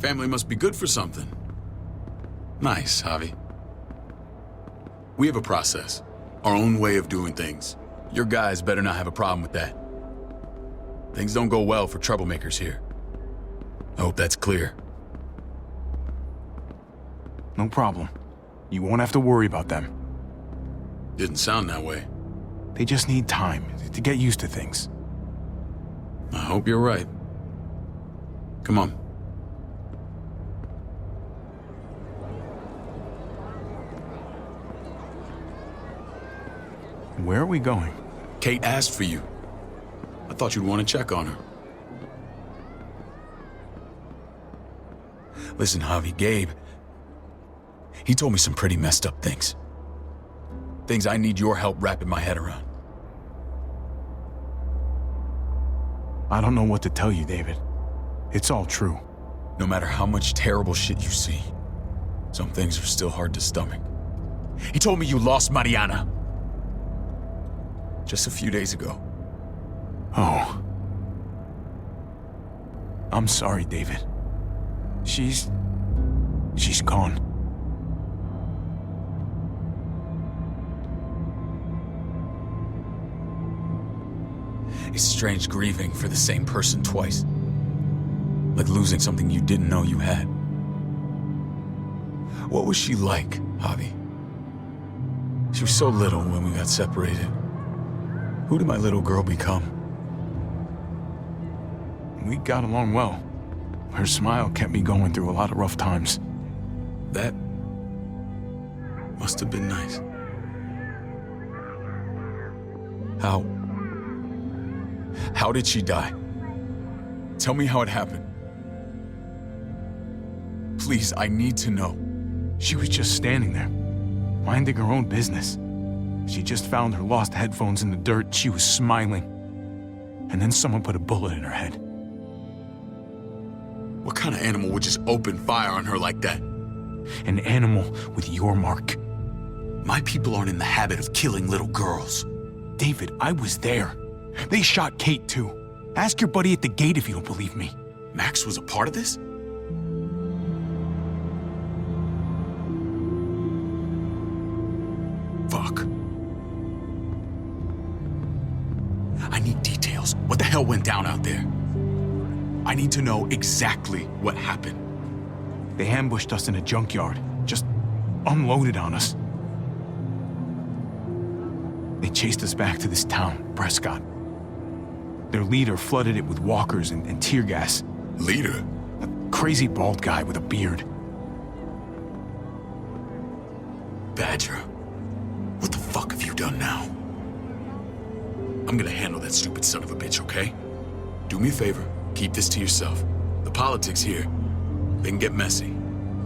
Family must be good for something. Nice, Javi. We have a process. Our own way of doing things. Your guys better not have a problem with that. Things don't go well for troublemakers here. I hope that's clear. No problem. You won't have to worry about them. Didn't sound that way. They just need time to get used to things. I hope you're right. Come on. Where are we going? Kate asked for you. I thought you'd want to check on her. Listen, Javi, Gabe, he told me some pretty messed up things. Things I need your help wrapping my head around. I don't know what to tell you, David. It's all true. No matter how much terrible shit you see, some things are still hard to stomach. He told me you lost Mariana. Just a few days ago. Oh. I'm sorry, David. She's gone. It's strange grieving for the same person twice. Like losing something you didn't know you had. What was she like, Javi? She was so little when we got separated. Who did my little girl become? We got along well. Her smile kept me going through a lot of rough times. That must have been nice. How did she die? Tell me how it happened. Please, I need to know. She was just standing there, minding her own business. She just found her lost headphones in the dirt. She was smiling. And then someone put a bullet in her head. What kind of animal would just open fire on her like that? An animal with your mark. My people aren't in the habit of killing little girls. David, I was there. They shot Kate too. Ask your buddy at the gate if you don't believe me. Max was a part of this? Fuck. I need details. What the hell went down out there? I need to know exactly what happened. They ambushed us in a junkyard. Just unloaded on us. They chased us back to this town, Prescott. Their leader flooded it with walkers and tear gas. Leader? A crazy bald guy with a beard. Badger, what the fuck have you done now? I'm gonna handle that stupid son of a bitch, okay? Do me a favor, keep this to yourself. The politics here, they can get messy.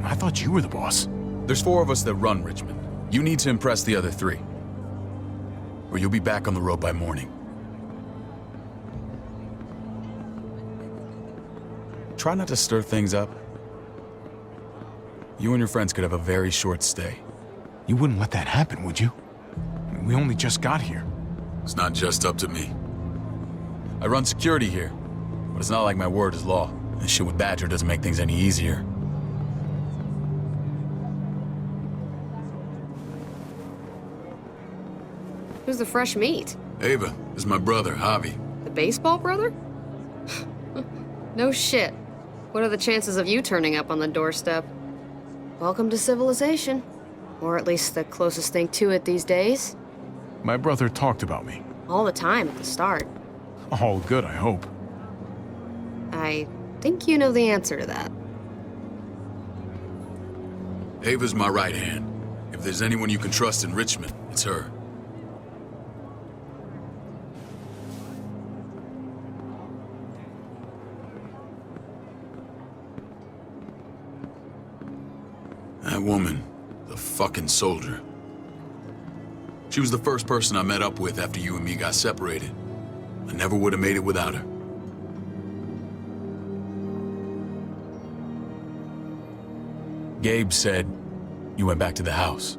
I thought you were the boss. There's 4 of us that run Richmond. You need to impress the other 3. Or you'll be back on the road by morning. Try not to stir things up. You and your friends could have a very short stay. You wouldn't let that happen, would you? We only just got here. It's not just up to me. I run security here, but it's not like my word is law. This shit with Badger doesn't make things any easier. Who's the fresh meat? Ava, this is my brother, Javi. The baseball brother? No shit. What are the chances of you turning up on the doorstep? Welcome to civilization. Or at least the closest thing to it these days. My brother talked about me. All the time at the start. All good, I hope. I think you know the answer to that. Ava's my right hand. If there's anyone you can trust in Richmond, it's her. That woman, the fucking soldier. She was the first person I met up with after you and me got separated. I never would have made it without her. Gabe said you went back to the house.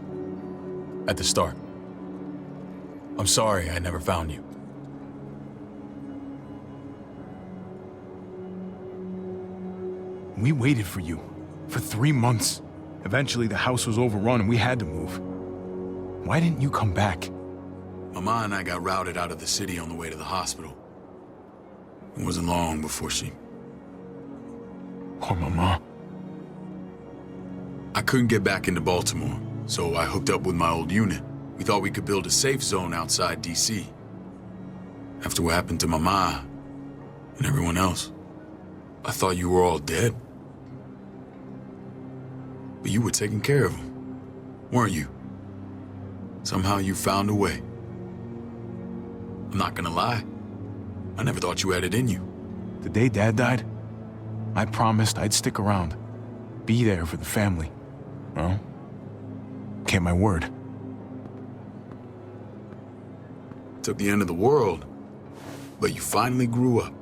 At the start. I'm sorry I never found you. We waited for you. For 3 months. Eventually, the house was overrun and we had to move. Why didn't you come back? Mama and I got routed out of the city on the way to the hospital. It wasn't long before she... Poor Mama. I couldn't get back into Baltimore, so I hooked up with my old unit. We thought we could build a safe zone outside D.C. After what happened to Mama and everyone else, I thought you were all dead. But you were taking care of them, weren't you? Somehow you found a way. I'm not gonna lie. I never thought you had it in you. The day Dad died, I promised I'd stick around. Be there for the family. Well, kept my word. Took the end of the world, but you finally grew up.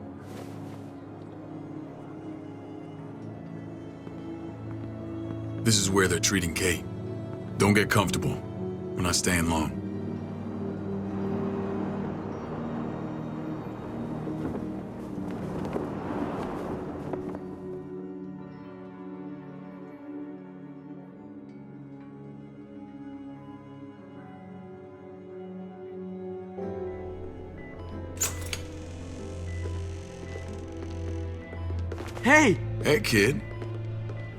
This is where they're treating Kate. Don't get comfortable. We're not staying long. Hey! Hey, kid.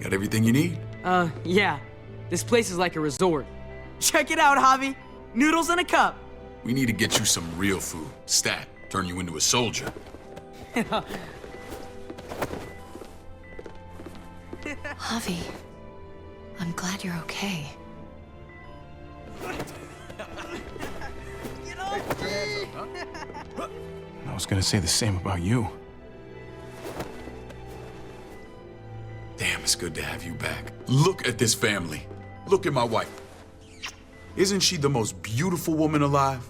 Got everything you need? Yeah. This place is like a resort. Check it out, Javi. Noodles in a cup. We need to get you some real food. Stat. Turn you into a soldier. Javi, I'm glad you're okay. I was gonna say the same about you. Damn, it's good to have you back. Look at this family. Look at my wife. Isn't she the most beautiful woman alive?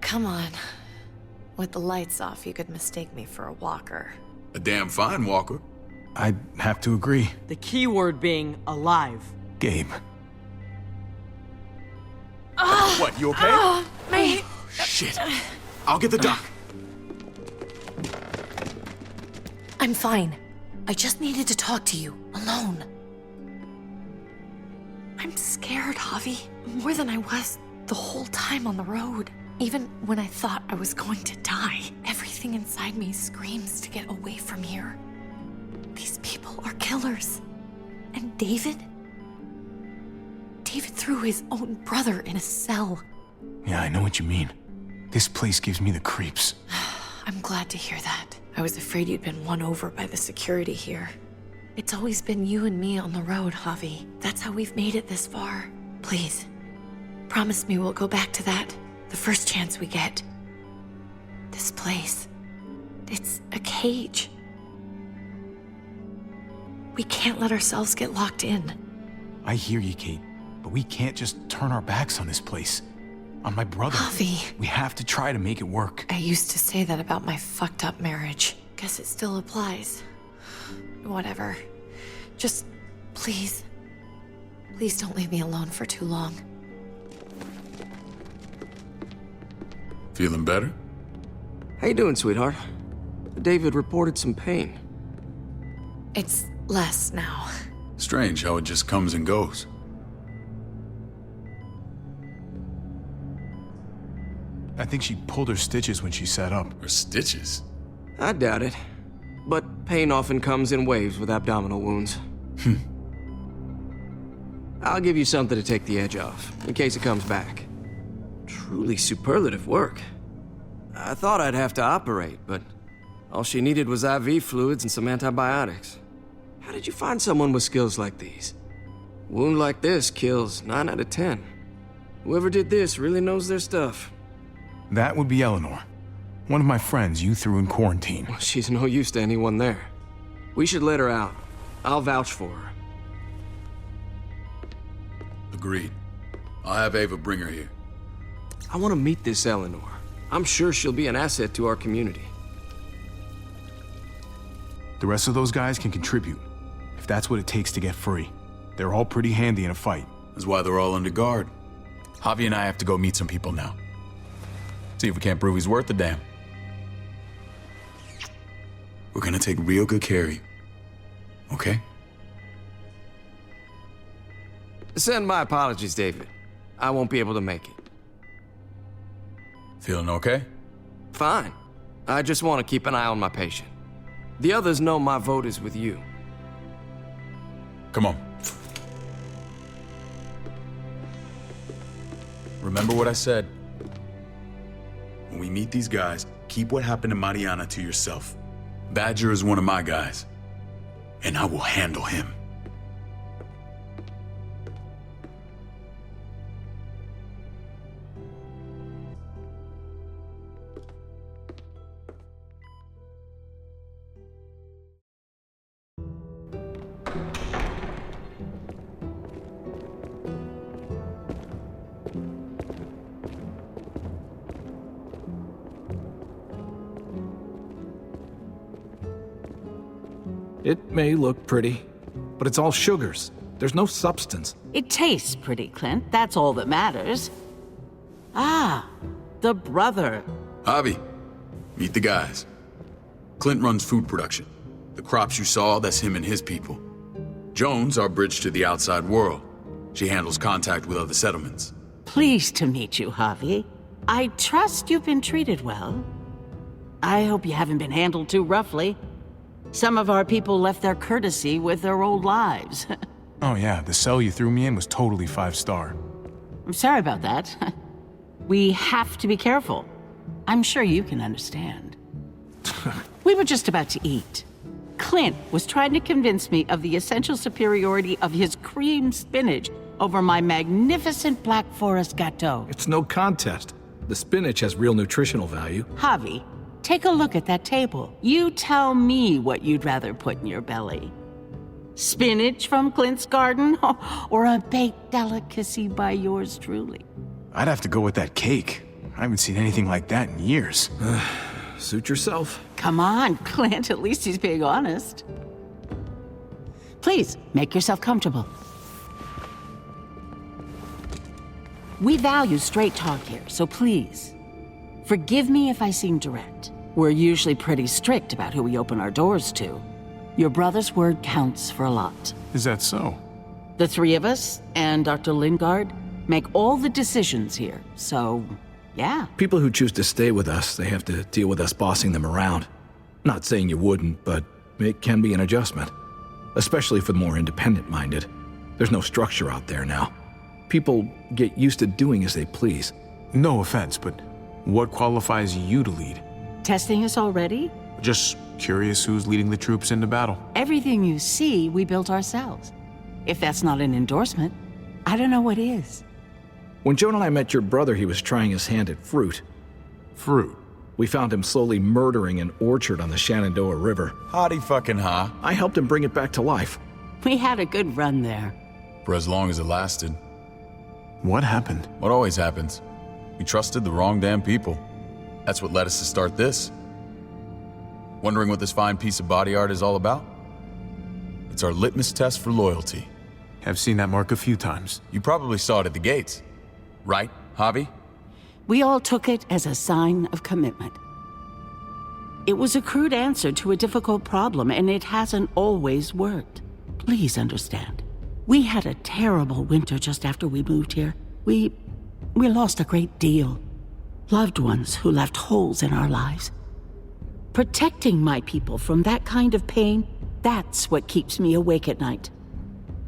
Come on. With the lights off, you could mistake me for a walker. A damn fine walker. I'd have to agree. The key word being alive. Gabe. What, you okay? My... Shit. I'll get the doc. I'm fine. I just needed to talk to you, alone. I'm scared, Javi. More than I was the whole time on the road. Even when I thought I was going to die, everything inside me screams to get away from here. These people are killers. And David? David threw his own brother in a cell. Yeah, I know what you mean. This place gives me the creeps. I'm glad to hear that. I was afraid you'd been won over by the security here. It's always been you and me on the road, Javi. That's how we've made it this far. Please, promise me we'll go back to that the first chance we get. This place, it's a cage. We can't let ourselves get locked in. I hear you, Kate, but we can't just turn our backs on this place. On my brother. Javi. We have to try to make it work. I used to say that about my fucked up marriage. Guess it still applies. Whatever. Just, please. Please don't leave me alone for too long. Feeling better? How you doing, sweetheart? David reported some pain. It's less now. Strange how it just comes and goes. I think she pulled her stitches when she sat up. Or stitches. I doubt it. But pain often comes in waves with abdominal wounds. I'll give you something to take the edge off, in case it comes back. Truly superlative work. I thought I'd have to operate, but all she needed was IV fluids and some antibiotics. How did you find someone with skills like these? A wound like this kills 9 out of 10. Whoever did this really knows their stuff. That would be Eleanor. One of my friends you threw in quarantine. Well, she's no use to anyone there. We should let her out. I'll vouch for her. Agreed. I'll have Ava bring her here. I want to meet this Eleanor. I'm sure she'll be an asset to our community. The rest of those guys can contribute, if that's what it takes to get free. They're all pretty handy in a fight. That's why they're all under guard. Javi and I have to go meet some people now. See if we can't prove he's worth the damn. We're gonna take real good care of you. Okay. Send my apologies, David. I won't be able to make it. Feeling okay? Fine. I just want to keep an eye on my patient. The others know my vote is with you. Come on. Remember what I said. When we meet these guys, keep what happened to Mariana to yourself. Badger is one of my guys, and I will handle him. It may look pretty, but it's all sugars. There's no substance. It tastes pretty, Clint. That's all that matters. Ah, the brother. Javi, meet the guys. Clint runs food production. The crops you saw, that's him and his people. Jones, our bridge to the outside world. She handles contact with other settlements. Pleased to meet you, Javi. I trust you've been treated well. I hope you haven't been handled too roughly. Some of our people left their courtesy with their old lives. Oh yeah, the cell you threw me in was totally 5-star. I'm sorry about that. We have to be careful. I'm sure you can understand. We were just about to eat. Clint was trying to convince me of the essential superiority of his cream spinach over my magnificent Black Forest gâteau. It's no contest. The spinach has real nutritional value. Javi, take a look at that table. You tell me what you'd rather put in your belly. Spinach from Clint's garden, or a baked delicacy by yours truly? I'd have to go with that cake. I haven't seen anything like that in years. Suit yourself. Come on, Clint, at least he's being honest. Please, make yourself comfortable. We value straight talk here, so please, forgive me if I seem direct. We're usually pretty strict about who we open our doors to. Your brother's word counts for a lot. Is that so? The three of us and Dr. Lingard make all the decisions here, so yeah. People who choose to stay with us, they have to deal with us bossing them around. Not saying you wouldn't, but it can be an adjustment. Especially for the more independent-minded. There's no structure out there now. People get used to doing as they please. No offense, but what qualifies you to lead? Testing us already? Just curious who's leading the troops into battle. Everything you see, we built ourselves. If that's not an endorsement, I don't know what is. When Joan and I met your brother, he was trying his hand at fruit. Fruit. We found him slowly murdering an orchard on the Shenandoah River. Howdy fucking ha. I helped him bring it back to life. We had a good run there. For as long as it lasted. What happened? What always happens. We trusted the wrong damn people. That's what led us to start this. Wondering what this fine piece of body art is all about? It's our litmus test for loyalty. I've seen that mark a few times. You probably saw it at the gates. Right, Javi? We all took it as a sign of commitment. It was a crude answer to a difficult problem, and it hasn't always worked. Please understand. We had a terrible winter just after we moved here. We lost a great deal. Loved ones who left holes in our lives. Protecting my people from that kind of pain, that's what keeps me awake at night.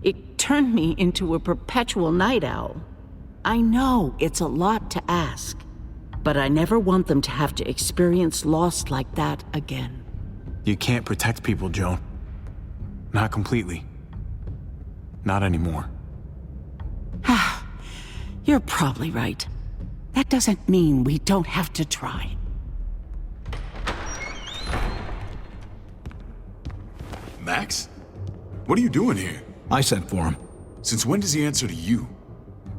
It turned me into a perpetual night owl. I know it's a lot to ask, but I never want them to have to experience loss like that again. You can't protect people, Joan. Not completely. Not anymore. You're probably right. That doesn't mean we don't have to try. Max? What are you doing here? I sent for him. Since when does he answer to you?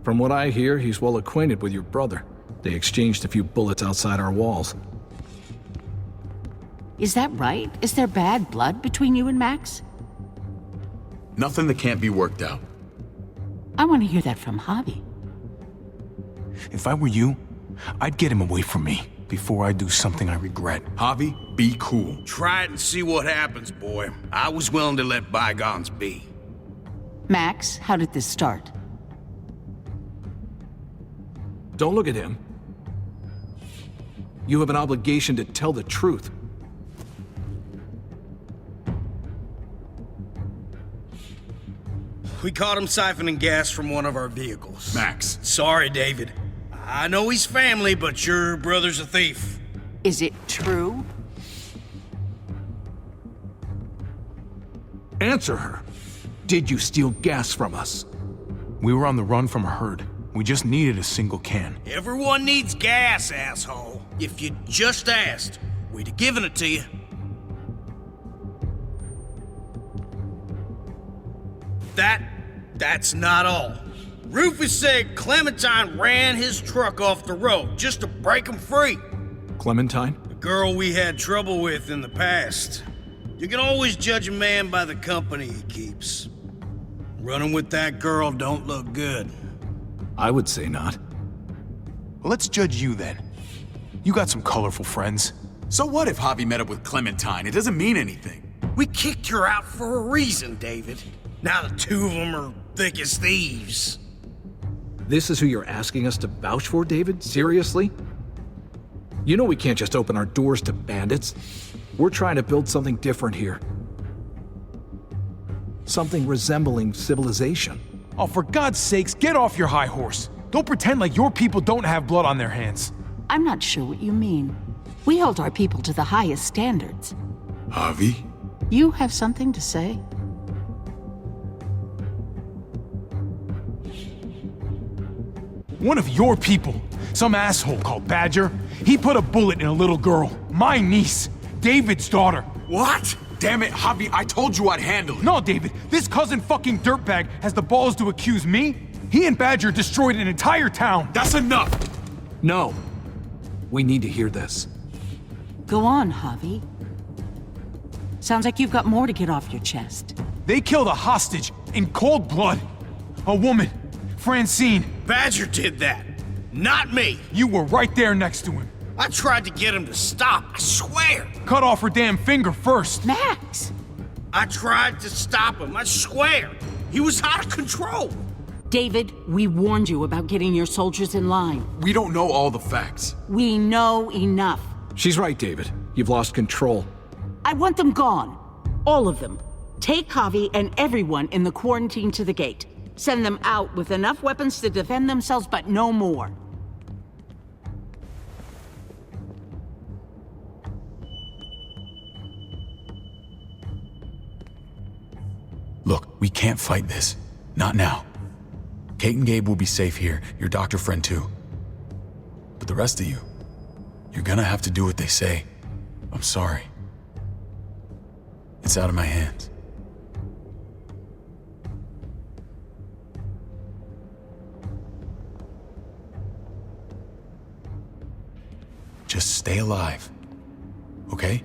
From what I hear, he's well acquainted with your brother. They exchanged a few bullets outside our walls. Is that right? Is there bad blood between you and Max? Nothing that can't be worked out. I want to hear that from Javi. If I were you, I'd get him away from me. before I do something I regret. Javi, be cool. Try it and see what happens, boy. I was willing to let bygones be. Max, how did this start? Don't look at him. You have an obligation to tell the truth. We caught him siphoning gas from one of our vehicles. Max. Sorry, David. I know he's family, but your brother's a thief. Is it true? Answer her. Did you steal gas from us? We were on the run from a herd. We just needed a single can. Everyone needs gas, asshole. If you just asked, we'd have given it to you. That's not all. Rufus said Clementine ran his truck off the road just to break him free. Clementine? The girl we had trouble with in the past. You can always judge a man by the company he keeps. Running with that girl don't look good. I would say not. Well, let's judge you then. You got some colorful friends. So what if Javi met up with Clementine? It doesn't mean anything. We kicked her out for a reason, David. Now the two of them are thick as thieves. This is who you're asking us to vouch for, David? Seriously? You know we can't just open our doors to bandits. We're trying to build something different here. Something resembling civilization. Oh, for God's sakes, get off your high horse. Don't pretend like your people don't have blood on their hands. I'm not sure what you mean. We hold our people to the highest standards. Javi? You have something to say? One of your people, some asshole called Badger, he put a bullet in a little girl, my niece, David's daughter. What? Damn it, Javi, I told you I'd handle it. No, David, this cousin fucking dirtbag has the balls to accuse me? He and Badger destroyed an entire town. That's enough! No. We need to hear this. Go on, Javi. Sounds like you've got more to get off your chest. They killed a hostage in cold blood. A woman, Francine. Badger did that, not me. You were right there next to him. I tried to get him to stop, I swear. Cut off her damn finger first. Max! I tried to stop him, I swear. He was out of control. David, we warned you about getting your soldiers in line. We don't know all the facts. We know enough. She's right, David. You've lost control. I want them gone. All of them. Take Javi and everyone in the quarantine to the gate. Send them out with enough weapons to defend themselves, but no more. Look, we can't fight this. Not now. Kate and Gabe will be safe here, your doctor friend too. But the rest of you, you're gonna have to do what they say. I'm sorry. It's out of my hands. Just stay alive, okay?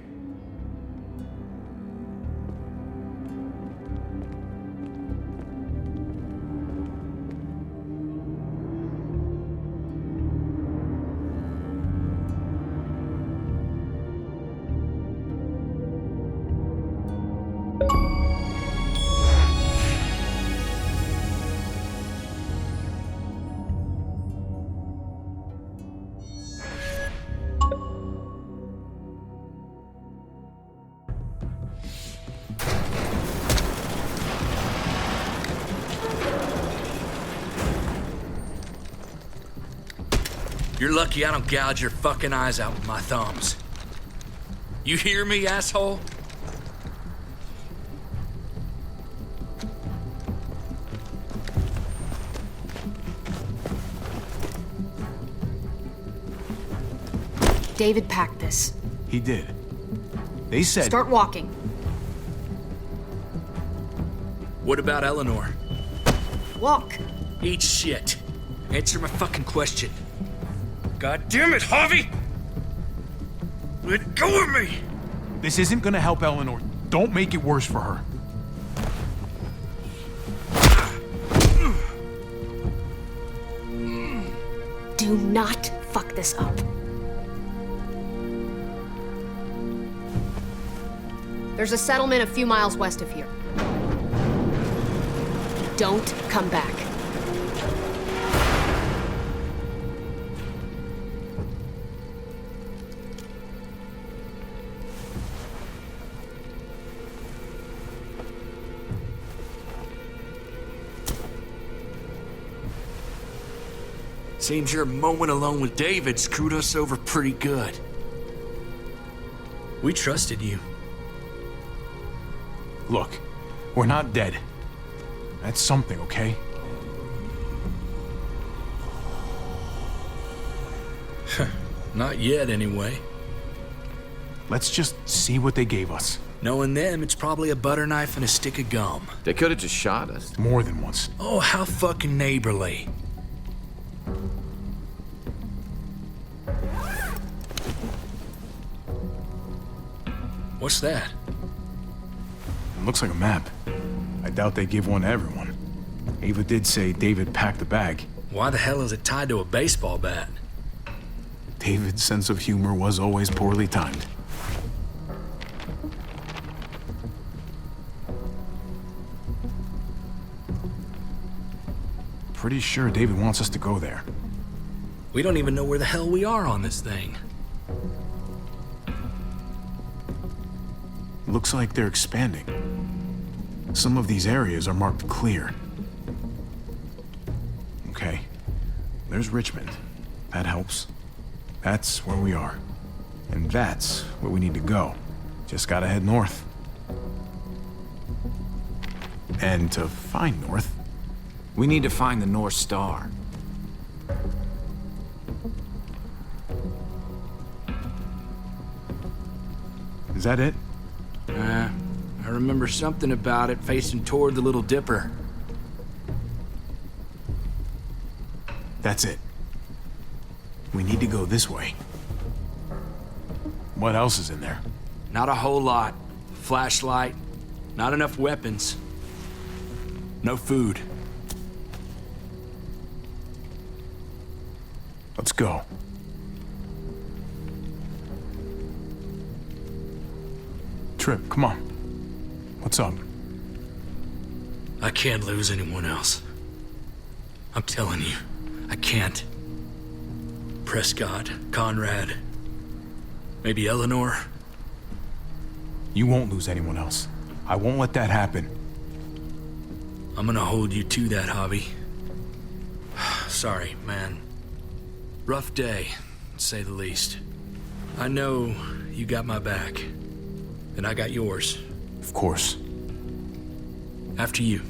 You're lucky I don't gouge your fucking eyes out with my thumbs. You hear me, asshole? David packed this. He did. They said... Start walking. What about Eleanor? Walk. Eat shit. Answer my fucking question. God damn it, Javi! Let go of me! This isn't gonna help Eleanor. Don't make it worse for her. Do not fuck this up. There's a settlement a few miles west of here. Don't come back. Seems your moment alone with David screwed us over pretty good. We trusted you. Look, we're not dead. That's something, okay? Not yet, anyway. Let's just see what they gave us. Knowing them, it's probably a butter knife and a stick of gum. They could have just shot us. More than once. Oh, how fucking neighborly. What's that? It looks like a map. I doubt they give one to everyone. Ava did say David packed the bag. Why the hell is it tied to a baseball bat? David's sense of humor was always poorly timed. Pretty sure David wants us to go there. We don't even know where the hell we are on this thing. Looks like they're expanding. Some of these areas are marked clear. Okay. There's Richmond. That helps. That's where we are. And that's where we need to go. Just gotta head north. And to find north, We need to find the North Star. is that it? I remember something about it facing toward the Little Dipper. That's it. We need to go this way. What else is in there? Not a whole lot. Flashlight, not enough weapons. No food. Let's go. Trip, come on. What's up? I can't lose anyone else. I'm telling you, I can't. Prescott, Conrad, maybe Eleanor. You won't lose anyone else. I won't let that happen. I'm gonna hold you to that, Javi. Sorry, man. Rough day, to say the least. I know you got my back, and I got yours. Of course. After you.